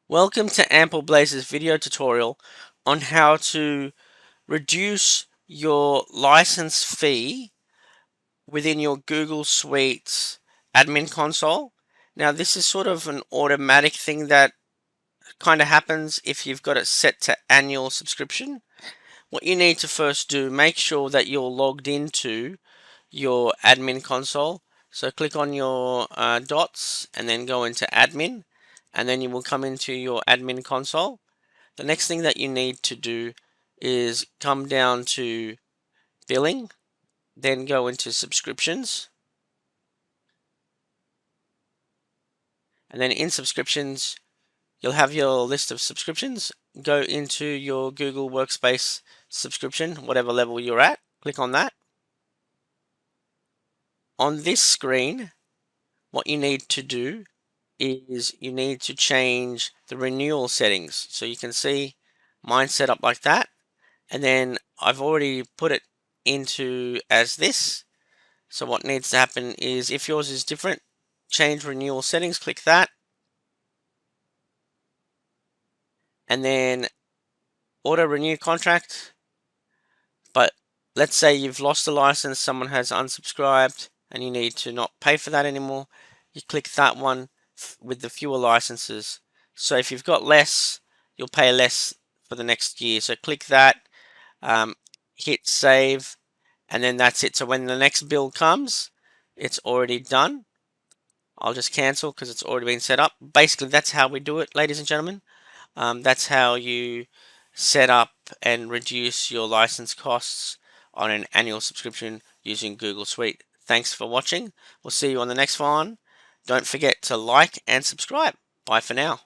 Welcome to Ample Blazer's video tutorial on how to reduce your license fee within your Google Suite admin console. Now this is sort of an automatic thing that kind of happens if you've got it set to annual subscription. What you need to first do, make sure that you're logged into your admin console. So click on your dots and then go into admin, and then you will come into your admin console. The next thing that you need to do is come down to billing, then go into subscriptions, and then in subscriptions you'll have your list of subscriptions. Go into your Google Workspace subscription, whatever level you're at, click on that. On this screen, what you need to do is you need to change the renewal settings. So you can see mine set up like that, and then I've already put it into as this. So what needs to happen is, if yours is different, change renewal settings, click that, and then auto renew contract. But let's say you've lost a license, someone has unsubscribed and you need to not pay for that anymore, you click that one with the fewer licenses. So if you've got less, you'll pay less for the next year. So click that, hit save, and then that's it. So when the next bill comes, it's already done. I'll just cancel because it's already been set up. Basically, that's how we do it, ladies and gentlemen. That's how you set up and reduce your license costs on an annual subscription using Google Suite. Thanks for watching. We'll see you on the next one. Don't forget to like and subscribe. Bye for now.